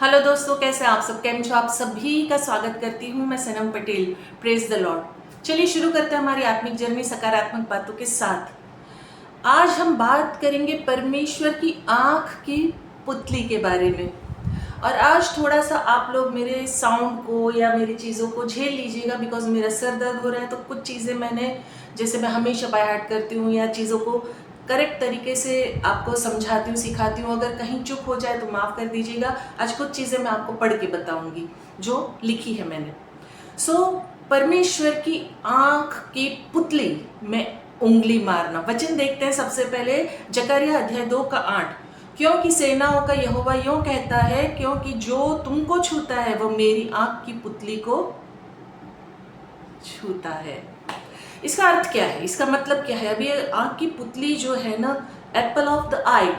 Hello दोस्तों, कैसे आप सब? केम छो? आप सभी का स्वागत करती हूँ मैं Sanam Patel. Praise the lord. चलिए शुरू करते हैं हमारी आत्मिक जर्नी सकारात्मक बातों के साथ। आज हम बात करेंगे परमेश्वर की आंख की पुतली के बारे में। और आज थोड़ा सा आप लोग मेरे साउंड को या मेरी चीज़ों को झेल लीजिएगा, बिकॉज मेरा सर दर्द हो रहा है। तो कुछ चीज़ें मैंने, जैसे मैं हमेशा बाय हार्ट करती हूँ या चीज़ों को करेक्ट तरीके से आपको समझाती हूँ, सिखाती हूँ। अगर कहीं चुप हो जाए तो माफ़ कर दीजिएगा। आज कुछ चीज़ें मैं आपको पढ़ के बताऊँगी जो लिखी है मैंने। परमेश्वर की आंख की पुतली में उंगली मारना। वचन देखते हैं सबसे पहले, जकरिया अध्याय 2:8। क्योंकि सेनाओं का यहोवा यूं कहता है, क्योंकि जो तुमको छूता है वह मेरी आंख की पुतली को छूता है। इसका अर्थ क्या है? इसका मतलब क्या है? अभी आंख की पुतली जो है ना, एप्पल ऑफ द आई,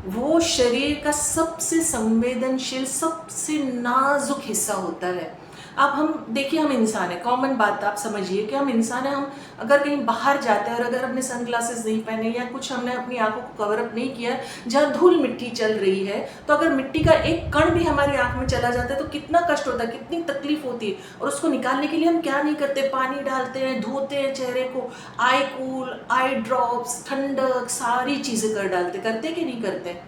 वो शरीर का सबसे संवेदनशील, सबसे नाजुक हिस्सा होता है। अब हम देखिए, हम इंसान है, कॉमन बात आप समझिए कि हम इंसान है। हम अगर कहीं बाहर जाते हैं और अगर हमने सन ग्लासेस नहीं पहने या कुछ हमने अपनी आंखों को कवर अप नहीं किया, जहाँ धूल मिट्टी चल रही है, तो अगर मिट्टी का एक कण भी हमारी आंख में चला जाता है तो कितना कष्ट होता है, कितनी तकलीफ होती है। और उसको निकालने के लिए हम क्या नहीं करते, पानी डालते हैं, धोते हैं चेहरे को, आई कूल, आई ड्रॉप्स, ठंडक, सारी चीजें कर डालते, करते कि नहीं करते?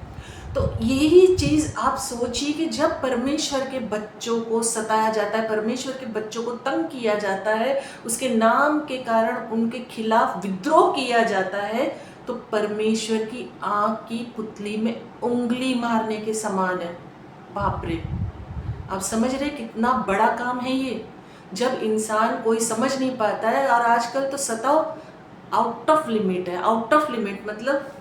तो यही चीज आप सोचिए कि जब परमेश्वर के बच्चों को सताया जाता है, परमेश्वर के बच्चों को तंग किया जाता है, उसके नाम के कारण उनके खिलाफ विद्रोह किया जाता है, तो परमेश्वर की आंख की पुतली में उंगली मारने के समान है। बाप रे! आप समझ रहे कितना बड़ा काम है ये? जब इंसान कोई समझ नहीं पाता है, और आजकल तो सताओ आउट ऑफ लिमिट है। आउट ऑफ लिमिट मतलब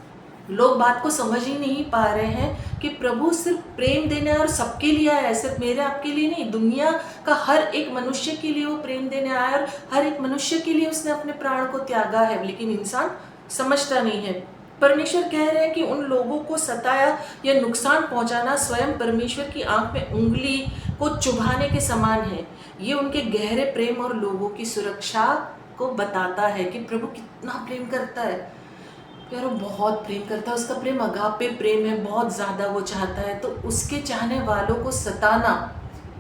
लोग बात को समझ ही नहीं पा रहे हैं कि प्रभु सिर्फ प्रेम देने और सबके लिए आया है, सिर्फ मेरे आपके लिए नहीं, दुनिया का हर एक मनुष्य के लिए वो प्रेम देने आया और हर एक मनुष्य के लिए उसने अपने प्राण को त्यागा है। लेकिन इंसान समझता नहीं है। परमेश्वर कह रहे हैं कि उन लोगों को सताया या नुकसान पहुंचाना स्वयं परमेश्वर की आंख में उंगली को चुभाने के समान है। ये उनके गहरे प्रेम और लोगों की सुरक्षा को बताता है कि प्रभु कितना प्रेम करता है। यार, वो बहुत प्रेम करता है, उसका प्रेम अगापे प्रेम है, बहुत ज़्यादा वो चाहता है। तो उसके चाहने वालों को सताना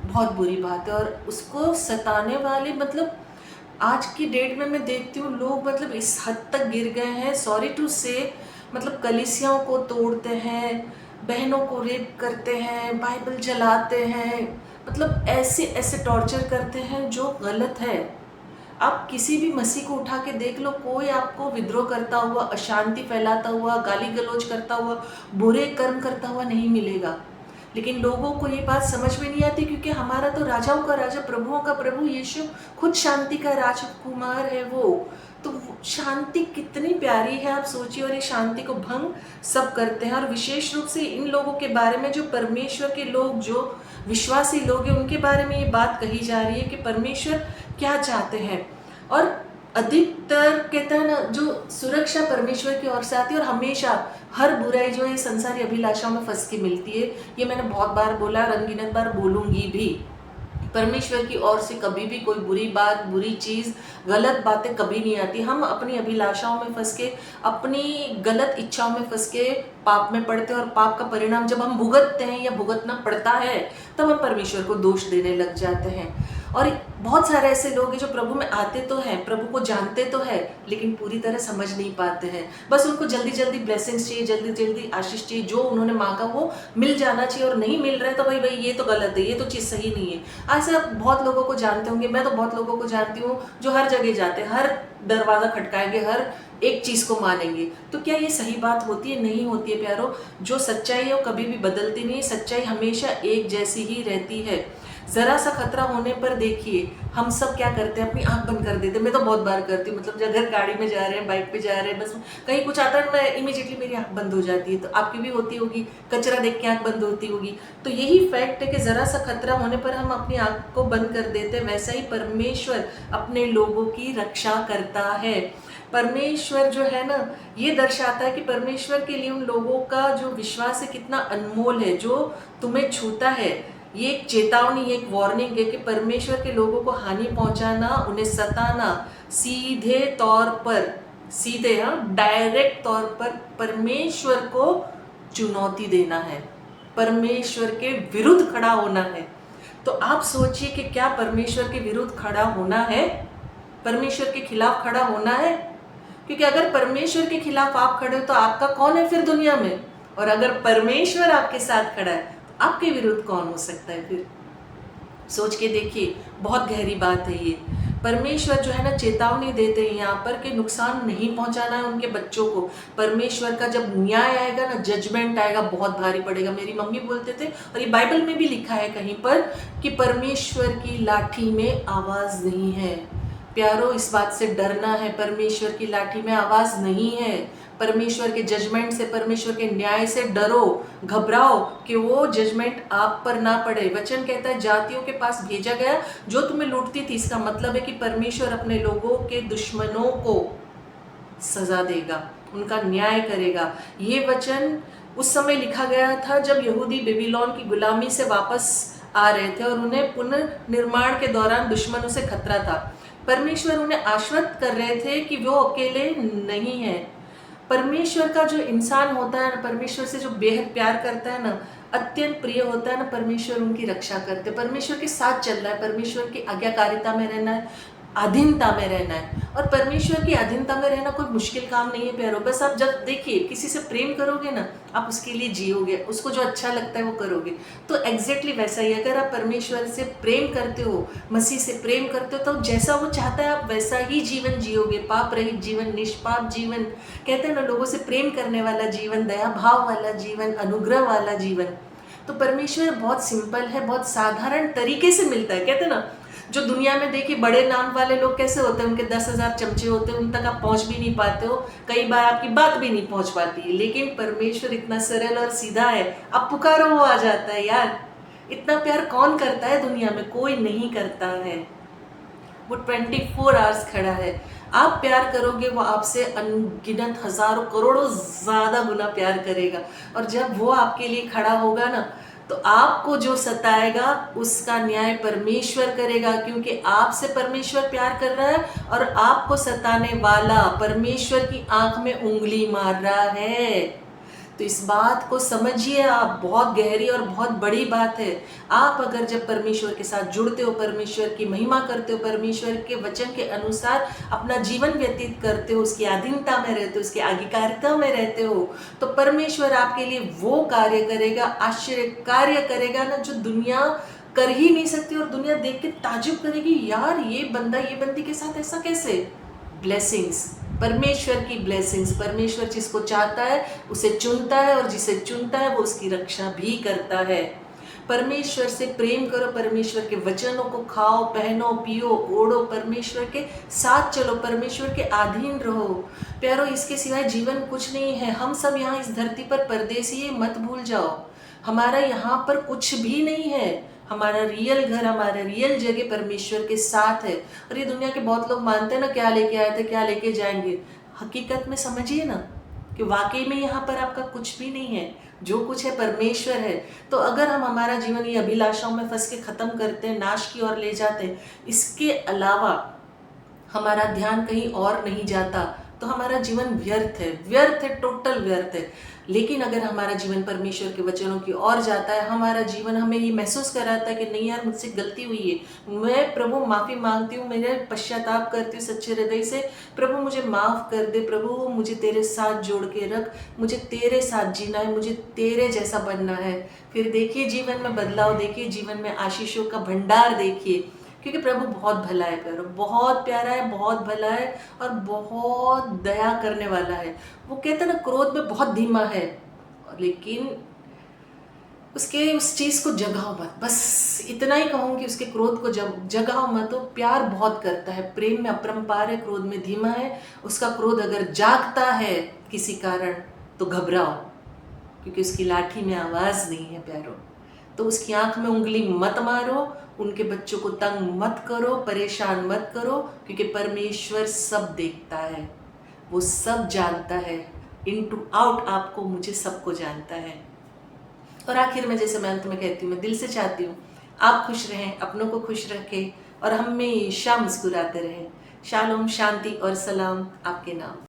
बहुत बुरी बात है। और उसको सताने वाले, मतलब आज की डेट में मैं देखती हूँ लोग मतलब इस हद तक गिर गए हैं, सॉरी टू से, मतलब कलीसियाओं को तोड़ते हैं, बहनों को रेप करते हैं, बाइबल जलाते हैं, मतलब ऐसे ऐसे टॉर्चर करते हैं जो गलत है। आप किसी भी मसीह को उठा के देख लो, कोई आपको विद्रोह करता हुआ, अशांति फैलाता हुआ, गाली गलौज करता हुआ, बुरे कर्म करता हुआ नहीं मिलेगा। लेकिन लोगों को ये बात समझ में नहीं आती, क्योंकि हमारा तो राजाओं का राजा, प्रभुओं का प्रभु यीशु खुद शांति का राजकुमार है। वो तो शांति कितनी प्यारी है, आप सोचिए। और ये शांति को भंग सब करते हैं। और विशेष रूप से इन लोगों के बारे में, जो परमेश्वर के लोग, जो विश्वासी लोग हैं, उनके बारे में ये बात कही जा रही है कि परमेश्वर क्या चाहते हैं। और अधिकतर कहते हैं ना, जो सुरक्षा परमेश्वर की ओर से आती है, और हमेशा हर बुराई जो है संसारी अभिलाषाओं में फंस के मिलती है। ये मैंने बहुत बार बोला और अनगिनत बार बोलूंगी भी। परमेश्वर की ओर से कभी भी कोई बुरी बात, बुरी चीज, गलत बातें कभी नहीं आती। हम अपनी अभिलाषाओं में फंस के, अपनी गलत इच्छाओं में फंस के पाप में पड़ते हैं। और पाप का परिणाम जब हम भुगतते हैं या भुगतना पड़ता है, तब हम परमेश्वर को दोष देने लग जाते हैं। और बहुत सारे ऐसे लोग हैं जो प्रभु में आते तो हैं, प्रभु को जानते तो है, लेकिन पूरी तरह समझ नहीं पाते हैं। बस उनको जल्दी जल्दी ब्लेसिंग्स चाहिए, जल्दी जल्दी आशीष चाहिए, जो उन्होंने मांगा वो मिल जाना चाहिए। और नहीं मिल रहा है तो भाई भाई ये तो गलत है, ये तो चीज़ सही नहीं है। ऐसे आप बहुत लोगों को जानते होंगे, मैं तो बहुत लोगों को जानती हूँ जो हर जगह जाते हैं, हर दरवाज़ा खटकाएंगे, हर एक चीज़ को मानेंगे। तो क्या ये सही बात होती है? नहीं होती है प्यारो। जो सच्चाई है वो कभी भी बदलती नहीं है। सच्चाई हमेशा एक जैसी ही रहती है। जरा सा खतरा होने पर देखिए, हम सब क्या करते हैं, अपनी आंख बंद कर देते हैं। मैं तो बहुत बार करती हूँ, मतलब अगर गाड़ी में जा रहे हैं, बाइक पे जा रहे हैं, बस कहीं कुछ आता है, मैं इमीडिएटली मेरी आंख बंद हो जाती है। तो आपकी भी होती होगी, कचरा देख के आंख बंद होती होगी। तो यही फैक्ट है कि जरा सा खतरा होने पर हम अपनी आंख को बंद कर देते हैं। वैसा ही परमेश्वर अपने लोगों की रक्षा करता है। परमेश्वर जो है ना, ये दर्शाता है कि परमेश्वर के लिए उन लोगों का जो विश्वास है कितना अनमोल है। जो तुम्हें छूता है, ये एक चेतावनी, एक वार्निंग है कि परमेश्वर के लोगों को हानि पहुंचाना, उन्हें सताना, सीधे तौर पर, डायरेक्ट तौर पर परमेश्वर को चुनौती देना है। परमेश्वर के विरुद्ध खड़ा होना है। तो आप सोचिए कि क्या परमेश्वर के विरुद्ध खड़ा होना है, परमेश्वर के खिलाफ खड़ा होना है? क्योंकि अगर परमेश्वर के खिलाफ आप खड़े हो तो आपका कौन है फिर दुनिया में? और अगर परमेश्वर आपके साथ खड़ा है तो आपके विरुद्ध कौन हो सकता है फिर? सोच के देखिए, बहुत गहरी बात है ये। परमेश्वर जो है ना चेतावनी देते हैं यहाँ पर कि नुकसान नहीं पहुंचाना है उनके बच्चों को। परमेश्वर का जब न्याय आएगा ना, जजमेंट आएगा, बहुत भारी पड़ेगा। मेरी मम्मी बोलते थे, और ये बाइबल में भी लिखा है कहीं पर, कि परमेश्वर की लाठी में आवाज़ नहीं है। प्यारो, इस बात से डरना है, परमेश्वर की लाठी में आवाज़ नहीं है। परमेश्वर के जजमेंट से, परमेश्वर के न्याय से डरो, घबराओ कि वो जजमेंट आप पर ना पड़े। वचन कहता है जातियों के पास भेजा गया जो तुम्हें लूटती थी। इसका मतलब है कि परमेश्वर अपने लोगों के दुश्मनों को सजा देगा, उनका न्याय करेगा। ये वचन उस समय लिखा गया था जब यहूदी बेबीलोन की गुलामी से वापस आ रहे थे और उन्हें पुनर्निर्माण के दौरान दुश्मनों से खतरा था। परमेश्वर उन्हें आश्वस्त कर रहे थे कि वो अकेले नहीं है। परमेश्वर का जो इंसान होता है ना, परमेश्वर से जो बेहद प्यार करता है ना, अत्यंत प्रिय होता है ना, परमेश्वर उनकी रक्षा करते, परमेश्वर के साथ चलना है, परमेश्वर की आज्ञाकारिता में रहना है, अधीनता में रहना है। और परमेश्वर की अधीनता में रहना कोई मुश्किल काम नहीं है प्यारो। बस आप जब देखिए किसी से प्रेम करोगे ना, आप उसके लिए जियोगे, उसको जो अच्छा लगता है वो करोगे। तो एग्जैक्टली वैसा ही अगर आप परमेश्वर से प्रेम करते हो, मसीह से प्रेम करते हो, तो जैसा वो चाहता है आप वैसा ही जीवन जियोगे। पाप रहित जीवन, निष्पाप जीवन, कहते हैं ना लोगों से प्रेम करने वाला जीवन, दया भाव वाला जीवन, अनुग्रह वाला जीवन। तो परमेश्वर बहुत सिंपल है, बहुत साधारण तरीके से मिलता है। कहते हैं ना, जो दुनिया में देखिए बड़े नाम वाले लोग कैसे होते हैं, उनके 10,000 चमचे होते हैं, उन तक आप पहुंच भी नहीं पाते हो, कई बार आपकी बात भी नहीं पहुंच पाती है। लेकिन परमेश्वर इतना सरल और सीधा है, आप पुकारो वो आ जाता है। यार, इतना प्यार कौन करता है दुनिया में? कोई नहीं करता है। वो 24 आवर्स खड़ा है। आप प्यार करोगे, वो आपसे अनगिनत हजारों करोड़ों ज्यादा गुना प्यार करेगा। और जब वो आपके लिए खड़ा होगा ना, तो आपको जो सताएगा उसका न्याय परमेश्वर करेगा, क्योंकि आपसे परमेश्वर प्यार कर रहा है और आपको सताने वाला परमेश्वर की आंख में उंगली मार रहा है। तो इस बात को समझिए आप, बहुत गहरी और बहुत बड़ी बात है। आप अगर जब परमेश्वर के साथ जुड़ते हो, परमेश्वर की महिमा करते हो, परमेश्वर के वचन के अनुसार अपना जीवन व्यतीत करते हो, उसकी अधीनता में रहते हो, उसकी आज्ञाकारिता में रहते हो, तो परमेश्वर आपके लिए वो कार्य करेगा, आश्चर्य कार्य करेगा ना, जो दुनिया कर ही नहीं सकती। और दुनिया देख के ताजुब करेगी, यार ये बंदा ये बंदी के साथ ऐसा कैसे। ब्लेसिंग्स, परमेश्वर की ब्लेसिंग्स। परमेश्वर जिसको चाहता है उसे चुनता है, और जिसे चुनता है वो उसकी रक्षा भी करता है। परमेश्वर से प्रेम करो, परमेश्वर के वचनों को खाओ, पहनो, पियो, ओढ़ो, परमेश्वर के साथ चलो, परमेश्वर के अधीन रहो। प्यारो, इसके सिवाय जीवन कुछ नहीं है। हम सब यहाँ इस धरती पर परदेसी है, मत भूल जाओ। हमारा यहाँ पर कुछ भी नहीं है। हमारा रियल घर, हमारा रियल जगह परमेश्वर के साथ है। और ये दुनिया के बहुत लोग मानते हैं ना, क्या लेके आए थे क्या लेके जाएंगे। हकीकत में समझिए ना कि वाकई में यहाँ पर आपका कुछ भी नहीं है, जो कुछ है परमेश्वर है। तो अगर हम हमारा जीवन ये अभिलाषाओं में फंस के ख़त्म करते हैं, नाश की ओर ले जाते हैं, इसके अलावा हमारा ध्यान कहीं और नहीं जाता, तो हमारा जीवन व्यर्थ है, व्यर्थ है, टोटल व्यर्थ है। लेकिन अगर हमारा जीवन परमेश्वर के वचनों की ओर जाता है, हमारा जीवन हमें ये महसूस कराता है कि नहीं यार, मुझसे गलती हुई है, मैं प्रभु माफ़ी मांगती हूँ, मेरे पश्चाताप करती हूँ सच्चे हृदय से, प्रभु मुझे माफ़ कर दे, प्रभु मुझे तेरे साथ जोड़ के रख, मुझे तेरे साथ जीना है, मुझे तेरे जैसा बनना है। फिर देखिए जीवन में बदलाव, देखिए जीवन में आशीषों का भंडार देखिए, क्योंकि प्रभु बहुत भला है, प्यारो, बहुत प्यारा है, बहुत भला है और बहुत दया करने वाला है। वो कहते हैं ना, क्रोध में बहुत धीमा है, लेकिन उसके उस चीज़ को जगाओ मत। बस इतना ही कहूँ उसके क्रोध को जगाओ मत। तो प्यार बहुत करता है, प्रेम में अपरंपार है, क्रोध में धीमा है। उसका क्रोध अगर जागता है किसी कारण तो घबराओ, क्योंकि उसकी लाठी में आवाज़ नहीं है प्यारो। तो उसकी आंख में उंगली मत मारो, उनके बच्चों को तंग मत करो, परेशान मत करो, क्योंकि परमेश्वर सब देखता है, वो सब जानता है, इन टू आउट, आपको मुझे सबको जानता है। और आखिर में जैसे मैं अंत में कहती हूँ, मैं दिल से चाहती हूँ आप खुश रहें, अपनों को खुश रखें और हमेशा मुस्कुराते रहें। शालोम, शांति और सलाम आपके नाम।